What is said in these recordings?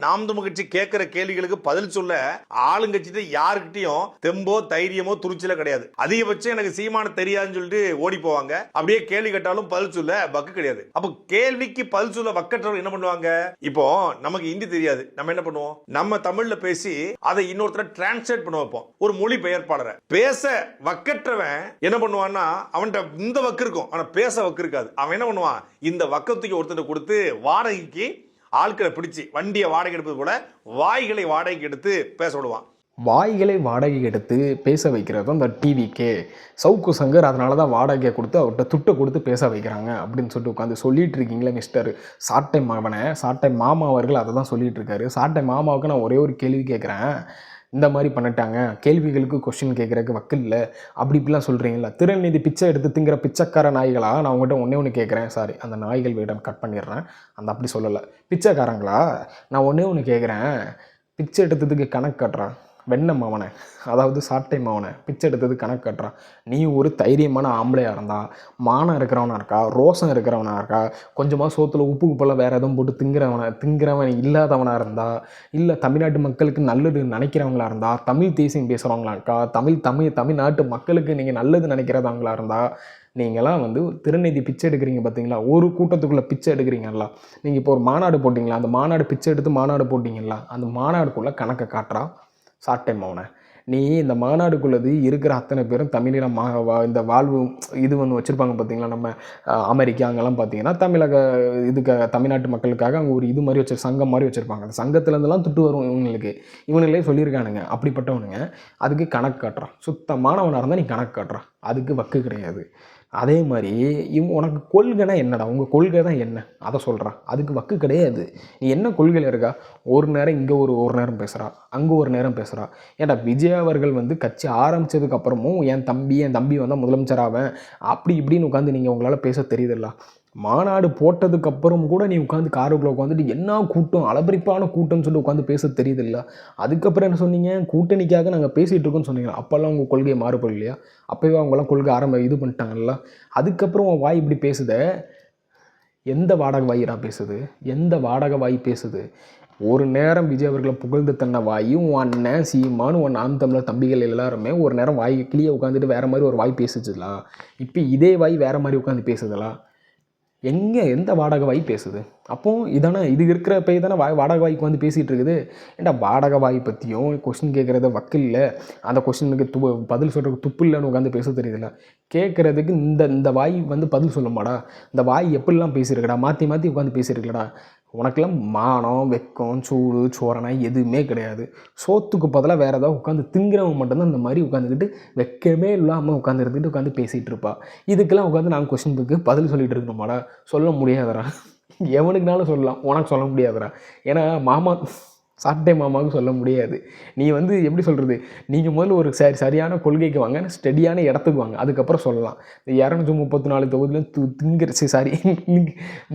நாம் தமிழ் கட்சி கேட்கிற கேள்விகளுக்கு பதில் சொல்ல ஆளுங்கட்சி யாருக்கிட்டையும் தெம்போ தைரியமோ துணிச்சல கிடையாது. அதிகபட்சம் எனக்கு சீமான தெரியாதுன்னு சொல்லிட்டு ஓடி போவாங்க. அப்படியே கேள்வி கேட்டாலும் பதில் சொல்ல வக்கு கிடையாது. அப்ப கேள்விக்கு பதில் சொல்ல வக்கற்றவர் என்ன பண்ணுவாங்க? இப்போ நமக்கு ஹிந்தி தெரியாது, நம்ம என்ன பண்ணுவோம்? நம்ம தமிழ்ல பேசி அதை இன்னொருத்தர டிரான்ஸ்லேட் பண்ண வைப்போம். ஒரு மொழி பெயர்ப்பாளரை பேச வக்கற்றவன் என்ன பண்ணுவான்னா, அவன்கிட்ட இந்த வக்கு இருக்கும், ஆனா பேச வக்கு இருக்காது. அவன் என்ன பண்ணுவான்? இந்த வக்கத்துக்கு ஒருத்தர் கொடுத்து வாடகைக்கு ஆட்களை பிடிச்சி வண்டியை வாடகை எடுப்பது போல வாய்களை வாடகைக்கு எடுத்து பேச விடுவான். வாய்களை வாடகை எடுத்து பேச வைக்கிறது அந்த டிவிக்கே சவுக்கு சங்கர். அதனால தான் வாடகையை கொடுத்து அவர்கிட்ட துட்டை கொடுத்து பேச வைக்கிறாங்க அப்படின்னு சொல்லிட்டு உட்காந்து சொல்லிட்டு இருக்கீங்களே மிஸ்டர் சாட்டை மாவனை. சாட்டை மாமா அவர்கள் அதை தான் சொல்லிட்டு இருக்காரு. சாட்டை மாமாவுக்கு நான் ஒரே ஒரு கேள்வி கேட்குறேன். இந்த மாதிரி பண்ணிட்டாங்க, கேள்விகளுக்கு கொஸ்டின் கேட்குறதுக்கு வக்கில் இல்லை அப்படி இப்படிலாம் சொல்கிறீங்களா? திருநீதி பிச்சை எடுத்து திங்கிற பிச்சைக்கார நாய்களா? நான் உங்கள்கிட்ட ஒன்று கேட்குறேன். சாரி, அந்த நாய்கள் வீடம் கட் பண்ணிடுறேன். அந்த அப்படி சொல்லலை, பிச்சைக்காரங்களா? நான் ஒன்று கேட்குறேன். பிச்சை எடுத்ததுக்கு கணக்கு கட்டுறான் வெண்ண மாவனை, அதாவது சாட்டை மாவனை. பிச்சை எடுத்தது கணக்கு கட்டுறான். நீ ஒரு தைரியமான ஆம்பளையாக இருந்தா, மானம் இருக்கிறவனா இருக்கா, ரோசம் இருக்கிறவனா இருக்கா, கொஞ்சமாக சோத்துல உப்பு குப்பெல்லாம் வேறு எதுவும் போட்டு திங்கிறவன் இல்லாதவனாக இருந்தா, இல்லை தமிழ்நாட்டு மக்களுக்கு நல்லது நினைக்கிறவங்களா இருந்தா, தமிழ் தேசியம் பேசுகிறவங்களா இருக்கா, தமிழ்நாட்டு மக்களுக்கு நீங்கள் நல்லது நினைக்கிறவங்களா இருந்தா, நீங்களாம் திருநீதி பிச்சை எடுக்கிறீங்க பார்த்தீங்களா? ஒரு கூட்டத்துக்குள்ளே பிச்சை எடுக்கிறீங்களா? நீங்கள் இப்போ ஒரு மாநாடு போட்டிங்களா? அந்த மாநாடு பிச்சை எடுத்து மாநாடு போட்டிங்களா? அந்த மாநாடுக்குள்ளே கணக்கை காட்டுறா சாட்டை மௌனை. நீ இந்த மாநாடுக்குள்ளது இருக்கிற அத்தனை பேரும் தமிழீழம் இந்த வாழ்வு இது வச்சுருப்பாங்க பார்த்தீங்களா? நம்ம அமெரிக்கா அங்கெல்லாம் பார்த்தீங்கன்னா தமிழ்நாட்டு மக்களுக்காக அங்கே ஒரு இது மாதிரி சங்கம் மாதிரி வச்சுருப்பாங்க. அந்த சங்கத்துலேருந்துலாம் துட்டு வரும் இவங்களே சொல்லியிருக்கானுங்க. அப்படிப்பட்டவனுங்க அதுக்கு கணக்கு காட்டுறான். சுத்தமானவனாக இருந்தால் நீ கணக்கு காட்டுறான், அதுக்கு வக்கு கிடையாது. அதே மாதிரி உனக்கு கொள்கைனா என்னடா? உங்கள் கொள்கை தான் என்ன அதை சொல்கிறான், அதுக்கு வக்கு கிடையாது. நீ என்ன கொள்கையில் இருக்கா? ஒரு நேரம் இங்கே ஒரு நேரம் பேசுகிறா, அங்கே ஒரு நேரம் பேசுகிறா. ஏன்டா விஜய் அவர்கள் கட்சி ஆரம்பித்ததுக்கு அப்புறமும் என் தம்பி வந்தால் முதலமைச்சராவேன் அப்படி இப்படின்னு உட்காந்து நீங்கள் உங்களால் பேச தெரியுதுல்ல? மாநாடு போட்டதுக்கு அப்புறம் கூட நீ உட்காந்து காருக்குள்ளே உட்காந்துட்டு என்ன கூட்டம், அளபரிப்பான கூட்டம்னு சொல்லி உட்காந்து பேச தெரியுதில்ல? அதுக்கப்புறம் என்ன சொன்னீங்க? கூட்டணிக்காக நாங்கள் பேசிகிட்டு இருக்கோம்னு சொன்னீங்க. அப்போல்லாம் உங்கள் கொள்கையை மாறுபடும் இல்லையா? அப்போவே அவங்களாம் கொள்கை இது பண்ணிட்டாங்கல்ல. அதுக்கப்புறம் உன் வாய் இப்படி பேசுத, எந்த வாடகை வாயிரா பேசுது? எந்த வாடகை வாய் பேசுது? ஒரு நேரம் விஜய் அவர்களை புகழ்ந்து தன்ன வாயும் உன் அண்ணன் சீமானு உன் நாம் தமிழர் தம்பிகள் எல்லாருமே ஒரு நேரம் வாய் கிளியே உட்காந்துட்டு வேறு மாதிரி ஒரு வாய் பேசுச்சுங்களா? இப்போ இதே வாய் வேறு மாதிரி உட்காந்து பேசுதலா? எந்த வாடகை வாய் பேசுது? அப்போது இது இருக்கிற போய் தானே வாடகை வாய்க்கு பேசிகிட்டு இருக்குது. ஏன்டா வாடகை வாய் பற்றியும் கொஸ்டின் கேட்குறத வக்கில்ல, அந்த கொஸ்டினுக்கு பதில் சொல்கிறதுக்கு துப்பு இல்லைன்னு உட்காந்து பேச தெரியுதுல்ல? கேட்குறதுக்கு இந்த வாய் பதில் சொல்லுமாடா? இந்த வாய் எப்படிலாம் பேசியிருக்கடா? மாற்றி உட்காந்து பேசியிருக்கடா? உனக்கெல்லாம் மானம் வெக்கம் சூடு சோரணை எதுவுமே கிடையாது. சோத்துக்கு பதிலாக வேறு ஏதாவது உட்காந்து திங்கிறவங்க மட்டும்தான் இந்த மாதிரி உட்காந்துக்கிட்டு வெக்கமே இல்லாமல் உட்காந்து பேசிகிட்டு இருப்பா. இதுக்கெல்லாம் உட்காந்து நாங்கள் கொஸ்டினுக்கு பதில் சொல்லிகிட்டு இருக்கணுமாடா? சொல்ல முடியாதரா. எவனுக்குனாலும் சொல்லலாம், உனக்கு சொல்ல முடியாதரா. ஏன்னா சாட்டை மாமாவுக்கு சொல்ல முடியாது. நீ எப்படி சொல்கிறது? நீங்கள் முதல்ல ஒரு சரியான கொள்கைக்கு வாங்க, ஸ்டெடியான இடத்துக்கு வாங்க, அதுக்கப்புறம் சொல்லலாம். இந்த 234 தொகுதியிலும்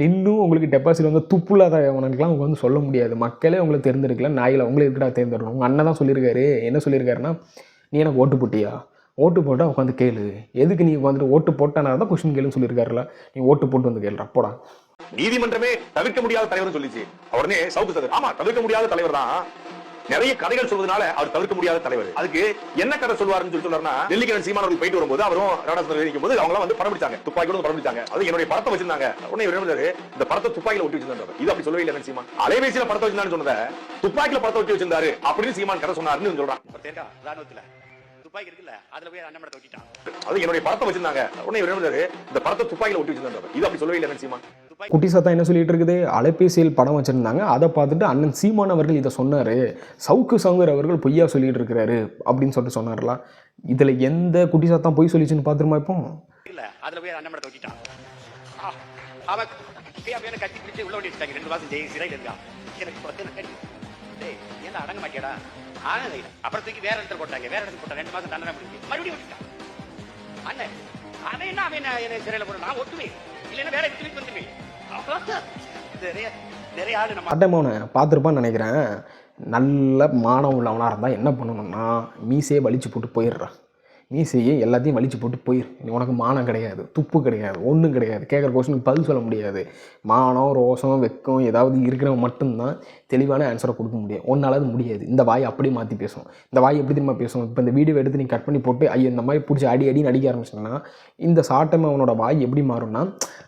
நின்றும் உங்களுக்கு டெபாசிட் துப்புலாத உனக்குலாம் அவங்க சொல்ல முடியாது. மக்களே உங்களை தேர்ந்தெடுக்கல, நாயில் உங்களை இருக்கிறா தேர்ந்தெடுக்கணும். உங்கள் அண்ணன் தான் சொல்லியிருக்காரு. என்ன சொல்லியிருக்காருன்னா, நீ எனக்கு ஓட்டு போட்டியா? ஓட்டு போட்டால் உட்காந்து கேளு. எதுக்கு நீ ஓட்டு போட்டானா தான் கொஸ்டின் கேளுன்னு சொல்லியிருக்காருல? நீ ஓட்டு போட்டு கேளுடா போடா. நீதிமன்றமே தவிர்க்க முடியாத தலைவர் சொல்லிச்சு. உடனே சவுக்கு சங்கர் ஆமா தவிர்க்க முடியாத தலைவர் தான். நிறைய கதைகள் சொல்வதனால அவர் தவிர்க்க முடியாத தலைவர். அதுக்கு என்ன கதை சொல்வாருன்னு சொல்றாருன்னா, டெல்லிக்கு சீமான் அவர்கள் போயிட்டு வரும்போது அவரும் ராடாசன் நிற்கும் போது அவங்க படம் பிடிச்சாங்க, துப்பாக்கியோட படம் பிடிச்சாங்க. அது என்னுடைய படத்தை வச்சிருந்தாங்க. உடனே இந்த படத்தை துப்பாக்கில ஒட்டி வச்சிருந்தாரு. இது அப்படி சொல்லவே இல்லை சீமான். அலைபேசியில படத்தை வச்சிருந்தான்னு சொன்னதை துப்பாக்கில படத்தை ஒட்டி வச்சிருந்தாரு அப்படின்னு சீமான் கதை சொன்னாருன்னு சொல்றான். ராணுவத்துல துப்பாக்கி இருக்குல்ல, அதுல போய் அண்ணன் படத்தை ஒட்டிட்டான். அது என்னுடைய படத்தை வச்சிருந்தாங்க. உடனே இந்த படத்தை துப்பாக்கில ஒட்டி வச்சிருந்தாரு. இது அப்படி சொல்லவே இல்லை சீமான். குட்டி சாத்தா என்ன சொல்லிட்டு இருக்குது? அலைபேசியில் படம் வச்சிருந்தாங்க, அதை பார்த்துட்டு அண்ணன் சீமான் அவர்கள் இதை சொன்னாரு, சவுக்கு சங்கர் அவர்கள் பொய்யா சொல்லிட்டு இருக்கிறாரு அப்படின்னு சொல்லிட்டு சொன்னார்லாம். இதுல எந்த குட்டி சாத்தான் பொய் சொல்லிச்சுன்னு பாத்துருமா? இப்போ இல்ல அதுல போய் அண்ணன் படத்தை ஒட்டிட்டான். அவன் கத்தி பிடிச்சி உள்ள ஓட்டிட்டாங்க. 2 மாசம் சிறையில் இருக்கா. எனக்கு ஏன்னா அடங்க மாட்டேடா. அப்புறம் தூக்கி வேற இடத்துல போட்டாங்க. வேற இடத்துல போட்டா 2 மாசம் தண்டனை முடிஞ்சு மறுபடியும் விட்டுட்டான். அண்ணன் அவன் என்ன என்ன சிறையில போட நான் ஒட்டுவேன், இல்லைன்னா வேற எடுத்து வந்துடுவேன். நிறைய ஆடு நம்ம அட்டமோனை பார்த்துருப்பான்னு நினைக்கிறேன். நல்ல மானம் உள்ளவனாக இருந்தால் என்ன பண்ணணும்னா மீசையே வலிச்சு போட்டு போயிடுறான். மீசையை எல்லாத்தையும் வலிச்சு போட்டு போயிரு. உனக்கு மானம் கிடையாது, துப்பு கிடையாது, ஒன்றும் கிடையாது, கேட்குற கொஸ்டினுக்கு பதில் சொல்ல முடியாது. மானம், ரோசம், வெக்கம் ஏதாவது இருக்கிறவங்க மட்டும்தான் தெளிவான ஆன்சரை கொடுக்க முடியும். ஒன்றால் அது முடியாது. இந்த வாய் அப்படி மாற்றி பேசும். இந்த வாய் எப்படி தெரியுமா பேசும்? இப்போ இந்த வீடியோ எடுத்து நீ கட் பண்ணி போட்டு ஐயோ இந்த மாதிரி பிடிச்சி அடின்னு அடிக்க ஆரம்பிச்சிங்கன்னா இந்த சாட்டமாக அவனோட வாய் எப்படி மாறும்னா,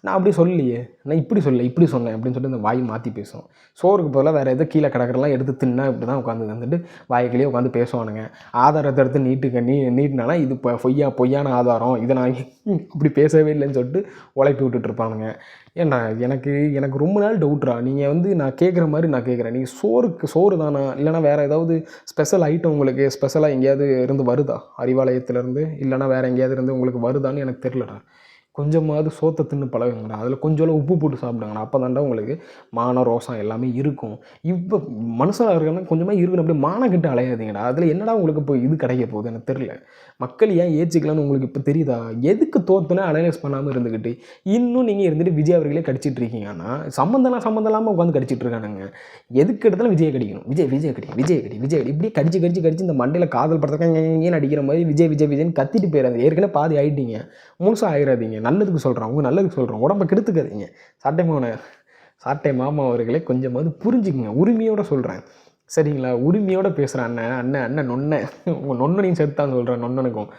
நான் அப்படி சொல்லலையே, நான் இப்படி இப்படி சொன்னேன் அப்படின்னு சொல்லிட்டு இந்த வாய் மாற்றி பேசும். சோறுக்கு பதிலாக வேறு எதோ கீழே கிடக்கிறலாம் எடுத்து தின்னா இப்படி தான் உட்காந்து வந்துட்டு வாய்க்கிலேயே உட்காந்து பேசுவானுங்க. ஆதாரத்தை எடுத்து நீட்டினானா இது பொய்யான ஆதாரம், இதை நான் அப்படி பேசவே இல்லைன்னு சொல்லிட்டு உழைப்பி விட்டுட்டு இருப்பானுங்க. ஏன்டா எனக்கு ரொம்ப நாள் டவுட்ரா. நீங்கள் வந்து நான் கேட்குற மாதிரி நான் கேட்குறேன், நீங்கள் சோறு தானா இல்லைனா வேறு ஏதாவது ஸ்பெஷல் ஐட்டம் உங்களுக்கு ஸ்பெஷலாக எங்கேயாவது இருந்து வருதா, அறிவாலயத்துலேருந்து இல்லைனா வேறு எங்கேயாவது இருந்து உங்களுக்கு வருதான்னு எனக்கு தெரிலடா. கொஞ்சமாவது சோத்தை தின்னு பழகுங்கடா, அதில் கொஞ்சம் உப்பு போட்டு சாப்பிடுங்கடா. அப்போ தாண்டா உங்களுக்கு மான ரோசம் எல்லாமே இருக்கும். இப்போ மனுஷனாக இருக்கணும் கொஞ்சமாக இருக்கணும். அப்படியே மானம் கிட்ட அலையாதீங்கடா. அதில் என்னடா உங்களுக்கு இப்போ இது கிடைக்க போகுது எனக்கு தெரில. மக்கள் ஏன் ஏச்சிக்கலான்னு உங்களுக்கு இப்போ தெரியுதா? எதுக்கு தோத்துனா அனலைஸ் பண்ணாமல் இருந்துக்கிட்டு இன்னும் நீங்கள் இருந்துட்டு விஜய் அவர்களே கடிச்சிட்டு இருக்கீங்கன்னா சம்மந்தம் இல்லாமல் உட்காந்து கடிச்சிட்டு இருக்கானுங்க. எதுக்கு எடுத்தாலும் விஜய் கடிக்கணும், விஜய் இப்படியே கடிச்சு இந்த மண்டையில் காதல் படத்துக்கு ஏன் அடிக்கிற மாதிரி விஜய்னு கத்திட்டு போயிடாது. ஏற்கனவே பாதி ஆகிட்டீங்க, முழுசாக ஆகிடாதீங்க. நல்லதுக்கு சொல்கிறேன், உங்கள் நல்லதுக்கு சொல்கிறேன், உடம்பை கெடுத்துக்காதீங்க. சாட்டை மாமா அவர்களே கொஞ்சமாவது புரிஞ்சுக்குங்க. உரிமையோடு சொல்கிறேன் சரிங்களா? உரிமையோடு பேசுகிறேன். அண்ணன் நொன்னை உங்கள் நொன்னையும் சேர்த்து தான் சொல்கிறேன். நொன்னனுக்கும்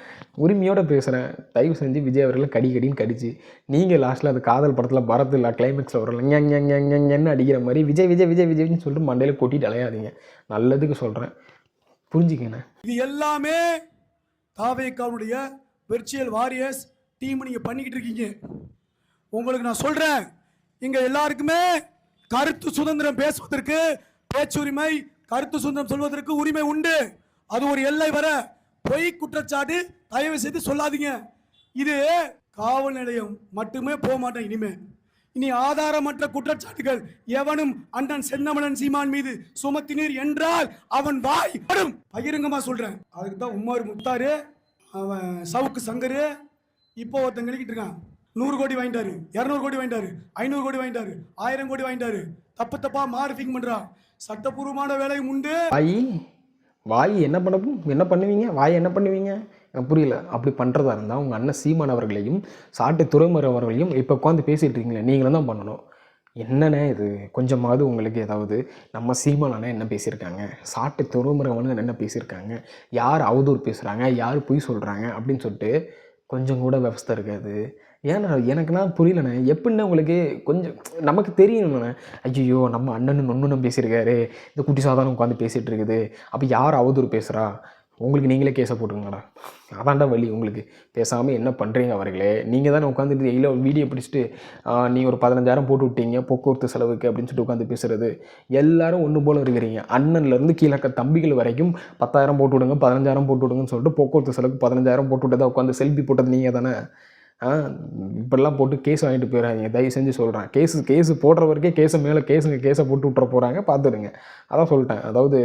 உரிமையோடு பேசுகிறேன். தயவு செஞ்சு விஜய் அவர்களை கடின்னு கடிச்சு நீங்கள் லாஸ்ட்டில் அந்த காதல் படத்தில் பரத் இல்லை கிளைமேக்ஸில் வரல என்ன அடிக்கிற மாதிரி விஜய்னு சொல்லிட்டு மண்டையில் கொட்டிட்டு அலையாதீங்க. நல்லதுக்கு சொல்கிறேன், புரிஞ்சுக்கண்ணே. இது எல்லாமே தாவேக்காவுடைய வெர்ச்சுவல் வாரியர்ஸ் டீம் நீங்கள் பண்ணிக்கிட்டு இருக்கீங்க. உங்களுக்கு நான் சொல்கிறேன், இங்கே எல்லாருக்குமே கருத்து சுதந்திரம் பேசுவதற்கு பேச்சுரிமை, கருத்து சுதந்திரம் சொல்வதற்கு உரிமை உண்டு. அது ஒரு எல்லை வர பொய் குற்றச்சாட்டு தயவு செய்து சொல்லாதீங்க. இது காவல் நிலையம் மட்டுமே போக மாட்டேன். இனி ஆதாரமற்ற குற்றச்சாட்டுகள் எவனும் அண்ணன் சென்னமலன் சீமான் மீது சுமத்தினீர் என்றால் அவன் வாய் படும். பகிரங்கமா சொல்றேன். அதுக்கு தான் உமார் முத்தாரு, அவன் சவுக்கு சங்கரு இப்போ ஒருத்தன் கிளிக்கிட்டு இருக்கான். 100 கோடி வாங்கிட்டாரு, 200 கோடி வாங்கிட்டாரு, 500 கோடி வாங்கிட்டாரு, 1000 கோடி வாங்கிட்டாரு. தப்பா மார்பிங் பண்றான். சட்டப்பூர்வமான வேலையும் உண்டு. வாய் என்ன பண்ணுவீங்க? வாய் என்ன பண்ணுவீங்க? எனக்கு புரியல. அப்படி பண்ணுறதா இருந்தால் உங்கள் அண்ணன் சீமான் அவர்களையும் சாட்டை துறைமுறை அவர்களையும் இப்போ உட்காந்து பேசிகிட்டு இருக்கீங்களே, நீங்களும் தான் பண்ணணும். என்னண்ணே இது? கொஞ்சமாவது உங்களுக்கு ஏதாவது நம்ம சீமானண்ணே என்ன பேசியிருக்காங்க, சாட்டை துறைமுறைவனு என்ன பேசியிருக்காங்க, யார் அவதூறு பேசுகிறாங்க, யார் பொய் சொல்கிறாங்க அப்படின்னு சொல்லிட்டு கொஞ்சம் கூட விவஸ்தை இருக்காது. ஏன்னா எனக்குன்னா புரியலண்ணே. எப்படின்னா உங்களுக்கு கொஞ்சம் நமக்கு தெரியணுண்ணே. ஐயோ நம்ம அண்ணன் நொன்னுன்னு பேசியிருக்காரு, இந்த குட்டி சாதாரணம் உட்காந்து பேசிகிட்டு இருக்குது, அப்போ யார் அவதூறு பேசுகிறா? உங்களுக்கு நீங்களே கேஸை போட்டுருங்கடா. அதான்டா வழி. உங்களுக்கு பேசாமல் என்ன பண்ணுறீங்க அவர்களே? நீங்கள் தானே உட்காந்துட்டு இல்லை வீடியோ பிடிச்சிட்டு நீங்கள் ஒரு 15,000 போட்டு விட்டீங்க போக்குவரத்து செலவுக்கு அப்படின்னு சொல்லிட்டு உட்காந்து பேசுகிறது. எல்லோரும் ஒன்று போல் இருக்கிறீங்க. அண்ணன்லேருந்து கீழே தம்பிகள் வரைக்கும் 10,000 போட்டு விடுங்க, 15,000 போட்டு விடுங்கன்னு சொல்லிட்டு போக்குவரத்து செலவுக்கு 15,000 போட்டு விட்டதா உட்காந்து செல்ஃபி போட்டது நீங்கள் தானே. இப்படிலாம் போட்டு கேஸ் வாங்கிட்டு போயிடாதீங்க தயவு செஞ்சு சொல்கிறேன். கேஸு போடுற வரைக்கும் கேஸை போட்டு விட்டுற போகிறாங்க, பார்த்துடுங்க. அதான் சொல்லிட்டேன். அதாவது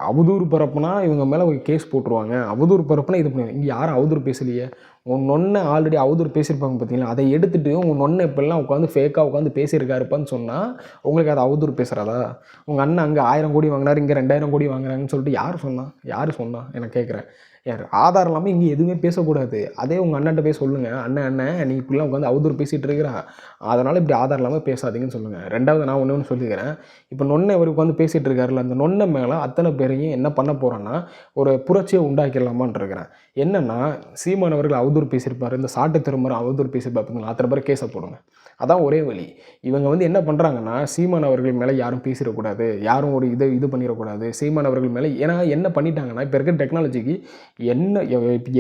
அவதூறு பரப்புனா இவங்க மேலே ஒரு கேஸ் போட்டுருவாங்க. அவதூறு பரப்புனா இது பண்ணுவாங்க. இங்கே யாரும் அவதூறு பேசலையே. உன் நொன்னை ஆல்ரெடி அவதூறு பேசியிருப்பாங்க பார்த்தீங்களா, அதை எடுத்துகிட்டு உங்கள் நொன்னை இப்பெல்லாம் உட்காந்து ஃபேக்காக உட்காந்து பேசியிருக்காருப்பான்னு சொன்னால் உங்களுக்கு அது அவதூறு பேசுகிறாதா? உங்கள் அண்ணன் அங்கே 1000 கோடி வாங்கினார், இங்கே 2000 கோடி வாங்குறாங்கன்னு சொல்லிட்டு யார் சொன்னா எனக்கு கேட்குறேன். யார் ஆதாரம் இல்லாமல் இங்கே எதுவுமே பேசக்கூடாது. அதே உங்கள் அண்ணன்ட்ட போய் சொல்லுங்கள், அண்ணன் நீ இப்படிலாம் உட்காந்து அவதூறு பேசிகிட்டு இருக்கிறா, அதனால் இப்படி ஆதாரம் இல்லாமல் பேசாதீங்கன்னு சொல்லுங்கள். ரெண்டாவது நான் ஒன்று சொல்லிக்கிறேன். இப்போ நொன்னை இவர் உட்காந்து பேசிகிட்டு இருக்காருல்ல, அந்த நொன்னை மேலே அத்தனை பேரையும் என்ன பண்ண போகிறேன்னா ஒரு புரட்சியை உண்டாக்கிடலாமான்னு இருக்கிறேன். என்னென்னா சீமான் அவர்கள் அவதூறு பேசியிருப்பார், இந்த சாட்டை திரும்ப அவதூறு பேசியிருப்பார், அத்தனை பேர் கேஸை போடுங்க. அதான் ஒரே வழி. இவங்க வந்து என்ன பண்ணுறாங்கன்னா சீமான் அவர்கள் மேலே யாரும் பேசிடக்கூடாது, யாரும் ஒரு இது பண்ணிடக்கூடாது சீமான் அவர்கள் மேலே. ஏன்னா என்ன பண்ணிட்டாங்கன்னா இப்போ இருக்கிற டெக்னாலஜிக்கு என்ன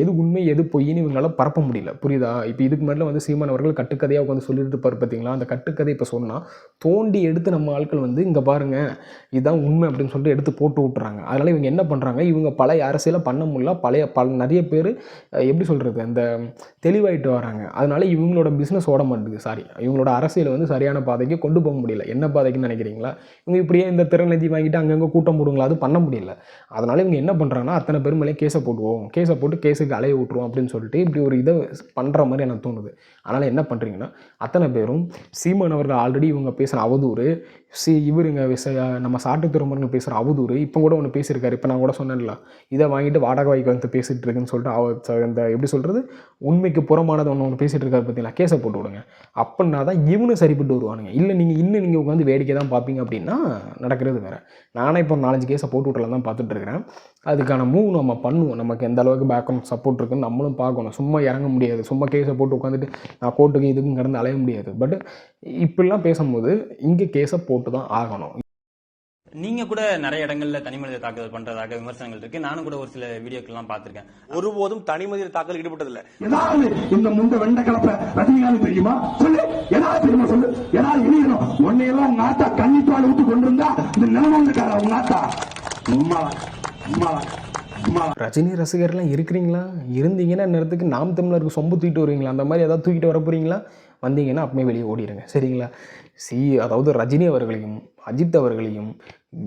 எது உண்மை எது பொய்ன்னு இவங்களால பரப்ப முடியல, புரியுதா? இப்போ இதுக்கு மேலே வந்து சீமான் அவர்கள் கட்டுக்கதையாக உட்காந்து சொல்லிட்டு இருப்பார் பார்த்தீங்களா, அந்த கட்டுக்கதை இப்போ சொன்னால் தோண்டி எடுத்து நம்ம ஆட்கள் வந்து இங்கே பாருங்கள் இதுதான் உண்மை அப்படின்னு சொல்லிட்டு எடுத்து போட்டு விட்டுறாங்க. அதனால் இவங்க என்ன பண்ணுறாங்க, இவங்க பழைய அரசியலை பண்ண முடியல, நிறைய பேர் எப்படி சொல்கிறது அந்த தெளிவாயிட்டு வராங்க. அதனால இவங்களோட பிஸ்னஸ் ஓட மாட்டேங்குது. இவங்களோட அரசியலை வந்து சரியான பாதைக்கு கொண்டு போக முடியல. என்ன பாதைக்குன்னு நினைக்கிறீங்களா? இவங்க இப்படியே இந்த திறநிதி வாங்கிட்டு அங்கங்கே கூட்டம் போடுங்களா, அது பண்ண முடியல. அதனால் இவங்க என்ன பண்ணுறாங்கன்னா அத்தனை பேர் மேலே கேஸை போட்டுவோம், கேஸை போட்டு கேஸுக்கு அலைய விட்டுருவோம் அப்படின்னு சொல்லிட்டு இப்படி ஒரு இதை பண்ணுற மாதிரி எனக்கு தோணுது. அதனால் என்ன பண்ணுறீங்கன்னா அத்தனை பேரும் சீமான் அவர்கள் ஆல்ரெடி இவங்க பேசுகிற அவதூறு, இவருங்க நம்ம சாட்டு திருமணம் பேசுகிற அவதூறு இப்போ கூட ஒன்று பேசியிருக்காரு. இப்போ நான் கூட சொன்னேன்ல, இதை வாங்கிட்டு வாடகை வாய்க்கு வந்து பேசிகிட்டு இருக்குன்னு சொல்லிட்டு இந்த எப்படி சொல்கிறது, உண்மைக்கு புறமானது ஒன்று பேசிகிட்டு இருக்காரு பார்த்தீங்களா, கேஸை போட்டு விடுங்க. அப்படின்னா தான் இவனு சரிப்பட்டு வருவானுங்க. இல்லை நீங்கள் உட்காந்து வேடிக்கை தான் பார்ப்பீங்க அப்படின்னா நடக்கிறது வேறு. நானே இப்போ 4-5 கேஸை போட்டு விட்டலாம் தான் பார்த்துட்டு இருக்கிறேன். அதுக்கான மூவ் நம்ம பண்ணுவோம். நமக்கு எந்த அளவுக்கு பேக்ரவுண்ட் சப்போர்ட் இருக்குன்னு நம்மளும் பார்க்கணும். சும்மா இறங்க முடியாது. சும்மா கேஸை போட்டு உட்காந்துட்டு நான் கோர்ட்டுக்கு இதுக்கும் கடந்து அலைய முடியாது. பட் இப்படிலாம் பேசும்போது இங்கே கேஸை போட்டு தான் ஆகணும். நீங்க கூட நிறைய இடங்கள்ல தனிமனித தாக்குதல் பண்றதாக விமர்சனங்கள் இருக்கு. நானும் கூட ஒரு சில வீடியோக்கள்லாம் பார்த்திருக்கேன். ஒருபோதும் தனிமனித தாக்கல் ஈடுபட்டதில்லை. ஏதாவது இந்த முந்த வெண்ட கலப்ப ரஜினிகாந்த் தெரியுமா சொல்லு, ஏதாவது தெரியுமா சொல்லு, ஏதாவது இணையணும். உன்னையெல்லாம் உங்க ஆத்தா கன்னிப்பால் விட்டு கொண்டிருந்தா இந்த நிலைமை இருக்காரா உங்க ஆத்தா? ரஜினி ரசிகர்லாம் இருக்கிறீங்களா? இருந்தீங்கன்னா நேரத்துக்கு நாம் தமிழருக்கு சொம்பு தூக்கிட்டு வருவீங்களா? அந்த மாதிரி ஏதாவது தூக்கிட்டு வர போகிறீங்களா? வந்தீங்கன்னா அப்பமே வெளியே ஓடிடுங்க, சரிங்களா? அதாவது ரஜினி அவர்களையும் அஜித் அவர்களையும்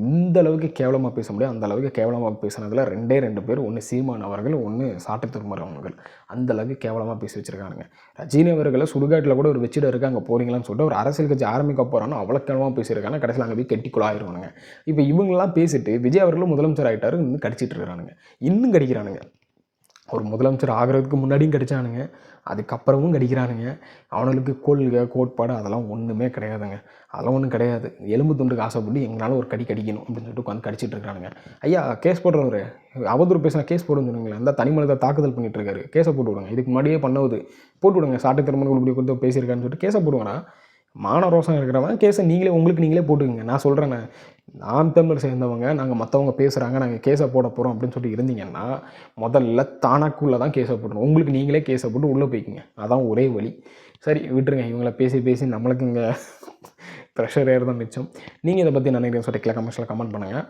இந்த அளவுக்கு கேவலமாக பேச முடியாது. அந்த அளவுக்கு கேவலமாக பேசுனதில் 2 பேர், ஒன்று சீமான் அவர்கள், ஒன்று சாட்டு திருமணம் அவர்கள். அந்த அளவுக்கு கேவலமாக பேசி வச்சுருக்கானுங்க. ரஜினி அவர்களை சுடுகாட்டில் கூட ஒரு வச்சுட்டு இருக்க அங்கே போகிறீங்களான்னு சொல்லிட்டு ஒரு அரசியல் கட்சி ஆரம்பிக்க போகிறான்னு அவ்வளோ கேவலமாக பேசியிருக்காங்க. கடைசியில் அங்கே போய் கெட்டிக்குள்ளாயிருவானுங்க. இப்போ இவங்கெல்லாம் பேசிட்டு விஜய் அவர்களும் முதலமைச்சர் ஆகிட்டாரு, இன்னும் கடிச்சிட்டு இருக்கிறானுங்க, இன்னும் கடிக்கிறானுங்க. ஒரு முதலமைச்சர் ஆகிறதுக்கு முன்னாடியும் கடிச்சானுங்க, அதுக்கப்புறமும் கடிக்கிறானுங்க. அவனுக்கு கொள்கை கோட்பாடு அதெல்லாம் ஒன்றுமே கிடையாதுங்க. அதெல்லாம் ஒன்றும் கிடையாது. எலும்பு துண்டுக்கு ஆசைப்பட்டு எங்களால் ஒரு கடிக்கணும் அப்படின்னு சொல்லிட்டு உட்காந்து கடிச்சிட்டு இருக்கானுங்க. ஐயா கேஸ் போடுறவர் அவதூறு பேசினா கேஸ் போடுன்னு சொன்னீங்களா? அந்த தனிமனித தாக்குதல் பண்ணிட்டு இருக்காரு, கேஸை போட்டு விடுங்க. இதுக்கு முன்னாடியே பண்ணது போட்டு விடுங்க. சாட்டு திருமணங்கள் இப்படி கொடுத்து பேசியிருக்காருன்னு சொல்லிட்டு கேஸை போடுவானா? மான ரோசம் இருக்கிறவங்க கேஸை உங்களுக்கு நீங்களே போட்டுக்கங்க. நான் சொல்கிறேன், நாம் தமிழர் சேர்ந்தவங்க நாங்கள் மற்றவங்க பேசுகிறாங்க நாங்கள் கேஸை போட போகிறோம் அப்படின்னு சொல்லிட்டு இருந்தீங்கன்னா முதல்ல தானாக்குள்ளே தான் கேஸை போடணும். உங்களுக்கு நீங்களே கேஸை போட்டு உள்ளே போய்க்குங்க. அதான் ஒரே வழி. சரி விட்டுருங்க, இவங்களை பேசி நம்மளுக்கு இங்கே ப்ரெஷர் ஏறுதான் மிச்சம். நீங்கள் இதை பற்றி நினைக்கிறேன்னு சொல்லிட்டு கமெண்ட்ஸில் கமெண்ட் பண்ணுங்கள்.